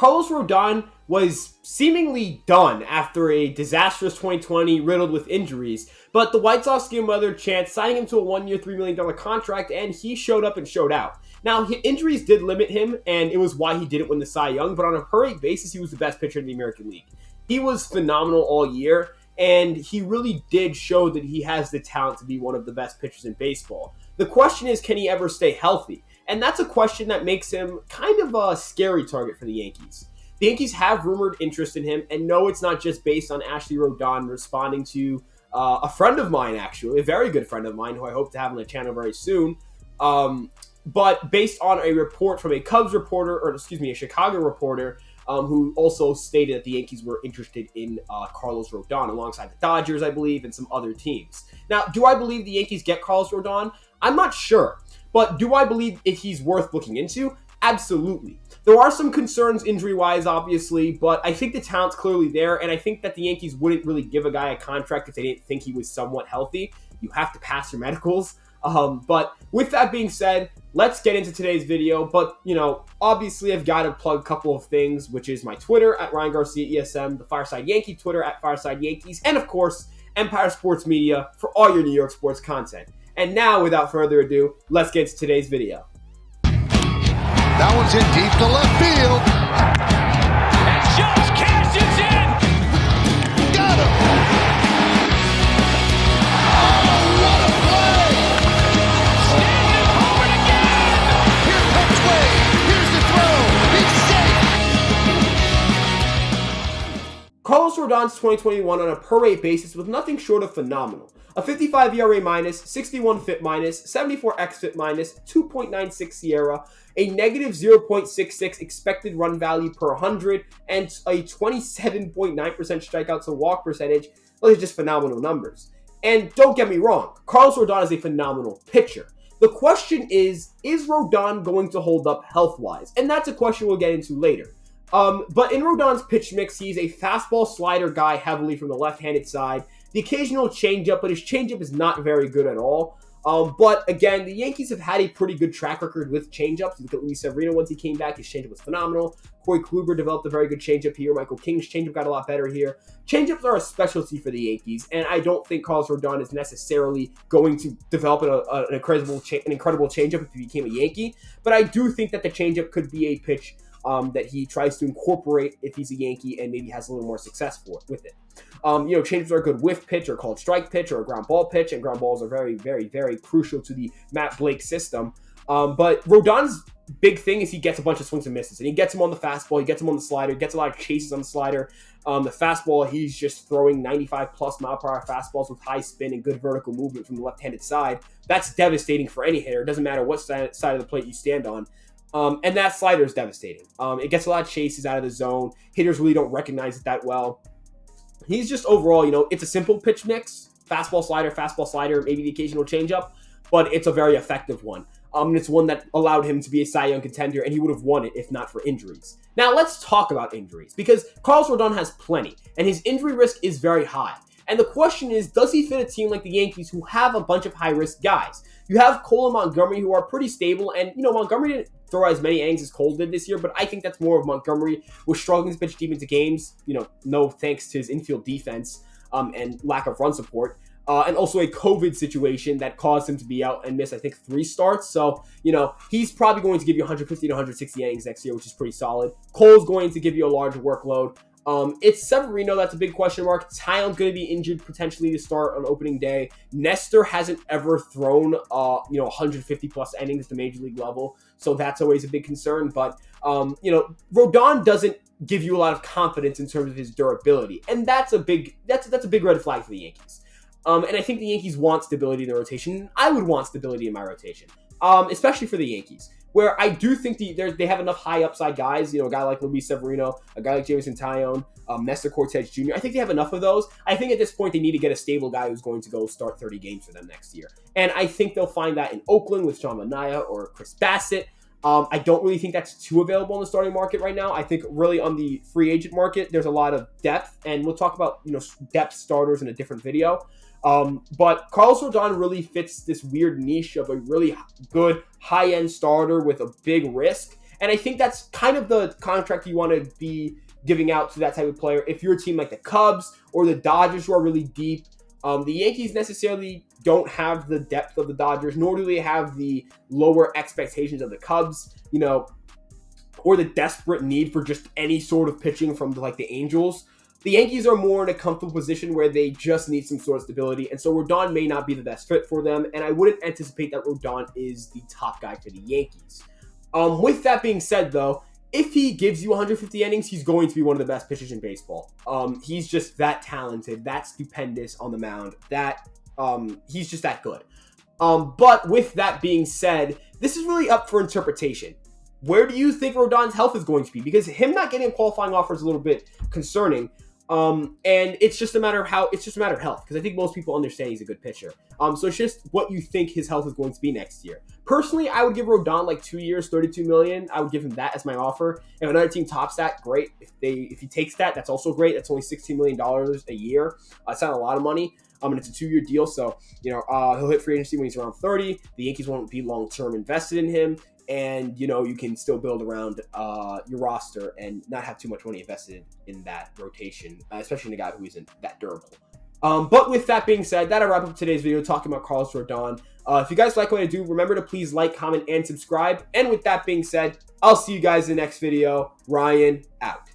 Carlos Rodon was seemingly done after a disastrous 2020 riddled with injuries, but the White Sox gave him another chance, signing him to a one-year, $3 million contract, and he showed up and showed out. Now, injuries did limit him, and it was why he didn't win the Cy Young, but on a per rate basis, he was the best pitcher in the American League. He was phenomenal all year, and he really did show that he has the talent to be one of the best pitchers in baseball. The question is, can he ever stay healthy? And that's a question that makes him kind of a scary target for the Yankees. The Yankees have rumored interest in him, and no, it's not just based on Ashley Rodon responding to a friend of mine, actually, a very good friend of mine, who I hope to have on the channel very soon. But based on a report from a Cubs reporter, a Chicago reporter, who also stated that the Yankees were interested in Carlos Rodon alongside the Dodgers, I believe, and some other teams. Now, do I believe the Yankees get Carlos Rodon? I'm not sure. But do I believe if he's worth looking into? Absolutely. There are some concerns injury-wise, obviously, but I think the talent's clearly there, and I think that the Yankees wouldn't really give a guy a contract if they didn't think he was somewhat healthy. You have to pass your medicals. But with that being said, let's get into today's video. But, obviously I've got to plug a couple of things, which is my Twitter at Ryan Garcia ESM, the Fireside Yankee Twitter at Fireside Yankees, and of course, Empire Sports Media for all your New York sports content. And now, without further ado, let's get to today's video. That one's in deep to left field. And just cashes in. Got him. Oh, what a play. Stanton homered again. Here comes Wade. Here's the throw. He's safe. Carlos Rodon's 2021 on a per-rate basis was nothing short of phenomenal. A 55 ERA minus, 61 FIP minus, 74 xFIP minus, 2.96 SIERA, a negative 0.66 expected run value per 100, and a 27.9% strikeout to walk percentage. Those are just phenomenal numbers. And don't get me wrong, Carlos Rodon is a phenomenal pitcher. The question is Rodon going to hold up health-wise? And that's a question we'll get into later. But in Rodon's pitch mix, he's a fastball slider guy heavily from the left-handed side. The occasional changeup, but his changeup is not very good at all. But again, the Yankees have had a pretty good track record with changeups. Look at Luis Severino once he came back. His changeup was phenomenal. Corey Kluber developed a very good changeup here. Michael King's changeup got a lot better here. Changeups are a specialty for the Yankees, and I don't think Carlos Rodon is necessarily going to develop an incredible changeup if he became a Yankee. But I do think that the changeup could be a pitch that he tries to incorporate if he's a Yankee and maybe has a little more success with it. Changeups are a good whiff pitch or called strike pitch or a ground ball pitch, and ground balls are very, very, very crucial to the Matt Blake system. But Rodon's big thing is he gets a bunch of swings and misses, and he gets them on the fastball, he gets them on the slider, he gets a lot of chases on the slider. The fastball, he's just throwing 95 plus mile per hour fastballs with high spin and good vertical movement from the left-handed side. That's devastating for any hitter. It doesn't matter what side of the plate you stand on. And that slider is devastating. It gets a lot of chases out of the zone. Hitters really don't recognize it that well. He's just overall, it's a simple pitch mix. Fastball, slider, maybe the occasional changeup. But it's a very effective one. And it's one that allowed him to be a Cy Young contender, and he would have won it if not for injuries. Now, let's talk about injuries, because Carlos Rodon has plenty, and his injury risk is very high. And the question is, does he fit a team like the Yankees who have a bunch of high-risk guys? You have Cole and Montgomery who are pretty stable, and, Montgomery didn't throw as many innings as Cole did this year, but I think that's more of Montgomery was struggling to pitch deep into games, no thanks to his infield defense and lack of run support. And also a COVID situation that caused him to be out and miss, I think, 3 starts. So, he's probably going to give you 150 to 160 innings next year, which is pretty solid. Cole's going to give you a larger workload. It's Severino that's a big question mark. Tyon's going to be injured potentially to start on opening day. Nestor hasn't ever thrown 150 plus innings at the major league level, so that's always a big concern. But Rodon doesn't give you a lot of confidence in terms of his durability, and that's a big red flag for the Yankees. And I think the Yankees want stability in their rotation. I would want stability in my rotation, especially for the Yankees, where I do think they have enough high upside guys, a guy like Luis Severino, a guy like Jameson Taillon, Nestor Cortez Jr. I think they have enough of those. I think at this point they need to get a stable guy who's going to go start 30 games for them next year. And I think they'll find that in Oakland with Sean Manaea or Chris Bassett. I don't really think that's too available in the starting market right now. I think really on the free agent market, there's a lot of depth, and we'll talk about depth starters in a different video. But Carlos Rodon really fits this weird niche of a really good high-end starter with a big risk. And I think that's kind of the contract you want to be giving out to that type of player. If you're a team like the Cubs or the Dodgers who are really deep, the Yankees necessarily don't have the depth of the Dodgers, nor do they have the lower expectations of the Cubs, or the desperate need for just any sort of pitching from the Angels. The Yankees are more in a comfortable position where they just need some sort of stability, and so Rodon may not be the best fit for them, and I wouldn't anticipate that Rodon is the top guy for the Yankees. With that being said, though, if he gives you 150 innings, he's going to be one of the best pitchers in baseball. He's just that talented, that stupendous on the mound, that he's just that good. But with that being said, this is really up for interpretation. Where do you think Rodon's health is going to be? Because him not getting a qualifying offer is a little bit concerning. And it's just a matter of health, because I think most people understand he's a good pitcher. So it's just what you think his health is going to be next year. Personally, I would give Rodon 2 years, $32 million. I would give him that as my offer. If another team tops that, great. If he takes that, that's also great. That's only $16 million a year. It's not a lot of money. And it's a 2-year deal, so he'll hit free agency when he's around 30. The Yankees won't be long-term invested in him. And, you can still build around your roster and not have too much money invested in that rotation, especially in a guy who isn't that durable. But with that being said, that'll wrap up today's video talking about Carlos Rodon. If you guys like what I do, remember to please like, comment, and subscribe. And with that being said, I'll see you guys in the next video. Ryan, out.